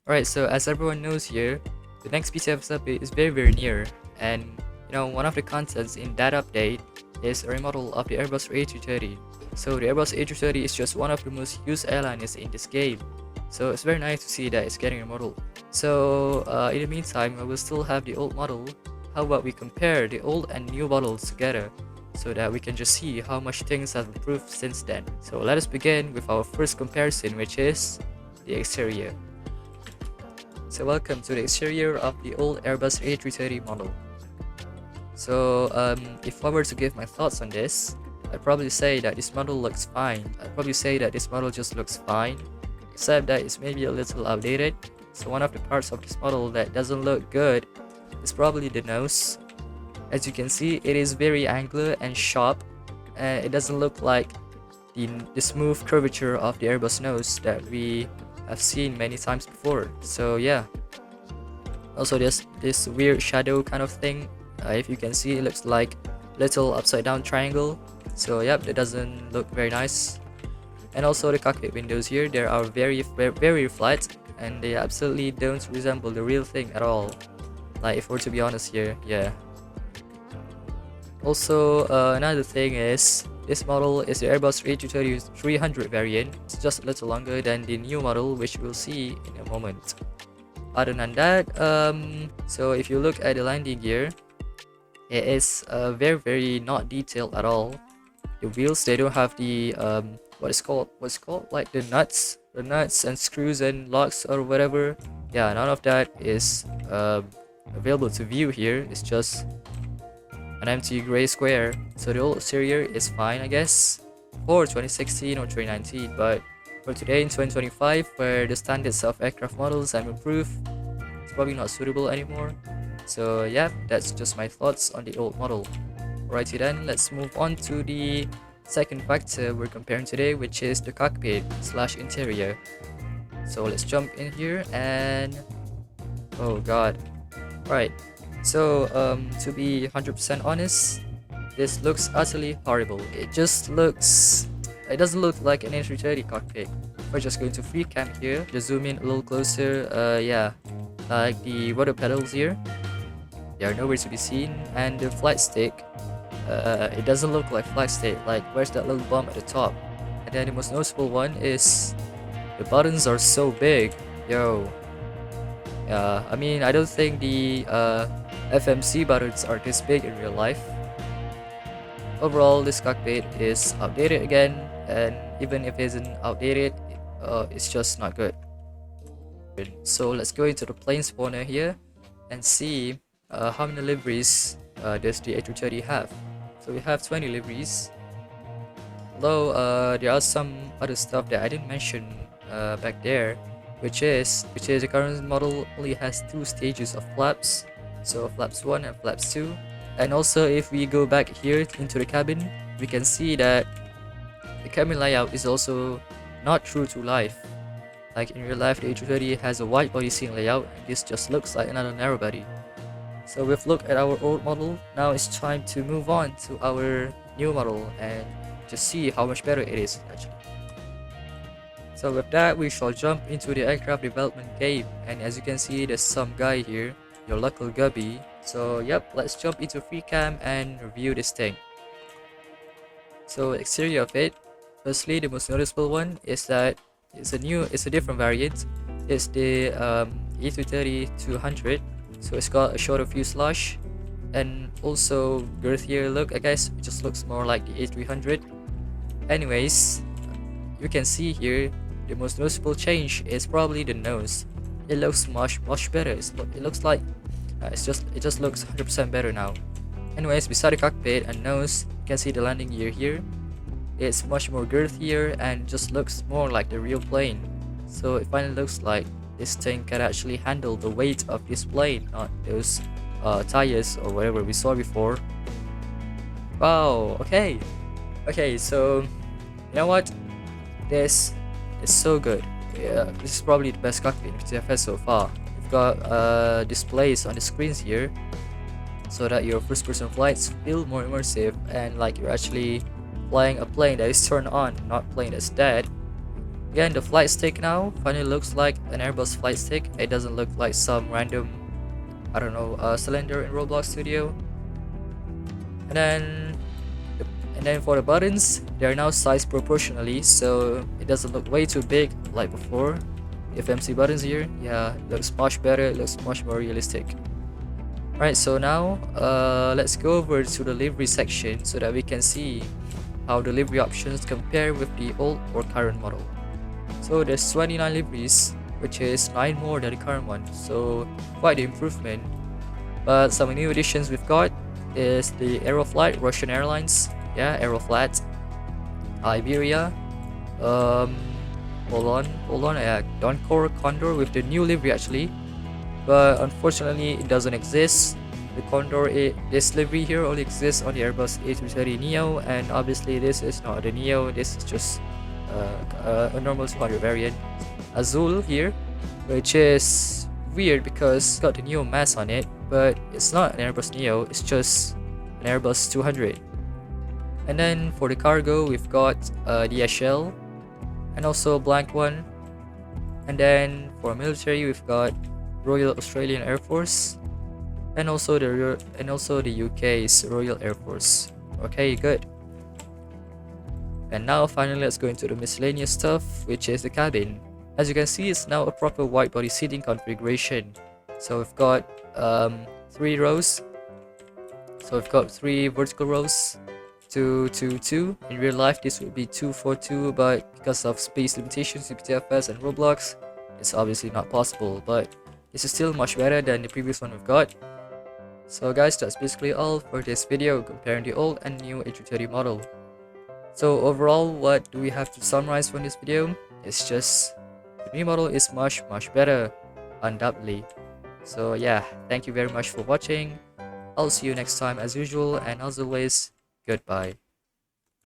Alright, so as everyone knows here, the next PTFS update is very near, and one of the contents in that update is a remodel of the Airbus A330. So the Airbus A330 is just one of the most used airliners in this game, so it's very nice to see that it's getting remodeled. So in the meantime, I will still have the old model. How about we compare the old and new models together, so that we can just see how much things have improved since then. So let us begin with our first comparison, which is the exterior. So welcome to the exterior of the old Airbus A330 model. So if I were to give my thoughts on this, I'd probably say that this model looks fine. I'd probably say that this model just looks fine, except that it's maybe a little outdated. So one of the parts of this model that doesn't look good is probably the nose. As you can see, it is very angular and sharp, and it doesn't look like the smooth curvature of the Airbus nose that we have seen many times before. So yeah. Also, there's this weird shadow kind of thing. If you can see, it looks like little upside down triangle. So yep, that doesn't look very nice. And also the cockpit windows here, they are very flat, and they absolutely don't resemble the real thing at all. Like, if we're to be honest here, yeah. Also, another thing is, this model is the Airbus A330 variant. It's just a little longer than the new model, which we'll see in a moment. Other than that, so if you look at the landing gear, it is very not detailed at all. The wheels, they don't have the what's called like the nuts and screws and locks or whatever. Yeah, none of that is available to view here. It's just an empty gray square. So the old exterior is fine, I guess, for 2016 or 2019, but for today in 2025, where the standards of aircraft models have improved, it's probably not suitable anymore. So yeah, that's just my thoughts on the old model. Alrighty then, let's move on to the second factor we're comparing today, which is the cockpit / interior. So let's jump in here and oh god. Right. So to be 100% honest, this looks utterly horrible. It doesn't look like an A330 cockpit. We're just going to free cam here, just zoom in a little closer. Yeah, like the rudder pedals here, they are nowhere to be seen, and the flight stick, it doesn't look like flight stick. Like, where's that little bump at the top? And then the most noticeable one is the buttons are so big. Yo. I mean, I don't think the FMC buttons are this big in real life. Overall, this cockpit is outdated again, and even if it isn't outdated, it's just not good. So let's go into the plane spawner here and see how many liveries does the A330 have. So we have 20 liveries. Although there are some other stuff that I didn't mention back there, which is the current model only has 2 stages of flaps, so flaps 1 and flaps 2. And also, if we go back here into the cabin, we can see that the cabin layout is also not true to life. Like in real life, the A330 has a wide body seating layout, and this just looks like another narrow body. So we've looked at our old model. Now it's time to move on to our new model and just see how much better it is actually. So with that, we shall jump into the aircraft development game, and as you can see, there's some guy here, your local gubby. So yep, let's jump into free cam and review this thing. So exterior of it, firstly, the most noticeable one is that it's a different variant. It's the A330-200. So it's got a shorter fuselage and also girthier look, I guess. It just looks more like the A300. Anyways, you can see here the most noticeable change is probably the nose. It looks much better. It looks like it just looks 100% better now. Anyways, beside the cockpit and nose, you can see the landing gear here. It's much more girthier and just looks more like the real plane. So it finally looks like this thing can actually handle the weight of this plane, not those tires or whatever we saw before. Wow, okay, so you know what? This is so good. Yeah, this is probably the best cockpit in PTFS so far. You've got displays on the screens here, so that your first-person flights feel more immersive and like you're actually flying a plane that is turned on, not plane that's dead. Again, the flight stick now finally looks like an Airbus flight stick. It doesn't look like some random, I don't know, cylinder in Roblox Studio. And then for the buttons, they are now sized proportionally, so it doesn't look way too big like before. The FMC buttons here, yeah, it looks much better, it looks much more realistic. Alright, so now let's go over to the livery section so that we can see how the livery options compare with the old or current model. So there's 29 liveries, which is 9 more than the current one, so quite the improvement. But some new additions we've got is the Aeroflight, Russian Airlines, yeah, Aeroflat, Iberia, hold on, yeah, Doncor Condor with the new livery actually, but unfortunately it doesn't exist. The Condor, this livery here only exists on the Airbus A330 Neo, and obviously this is not the Neo, this is just a normal 200 variant. Azul here, which is weird because it's got the Neo mass on it, but it's not an Airbus Neo, it's just an Airbus 200. And then for the cargo, we've got DHL and also a blank one. And then for military, we've got Royal Australian Air Force and also the UK's Royal Air Force. Okay, good. And now finally let's go into the miscellaneous stuff, which is the cabin. As you can see, it's now a proper wide body seating configuration. So we've got 3 rows. So we've got 3 vertical rows, 2, 2, 2. In real life this would be 2, 4, 2, but because of space limitations in PTFS and Roblox, it's obviously not possible, but this is still much better than the previous one we've got. So guys, that's basically all for this video comparing the old and new A330 model. So overall, what do we have to summarize from this video? It's just the new model is much better, undoubtedly. So yeah, thank you very much for watching. I'll see you next time as usual, and as always, goodbye.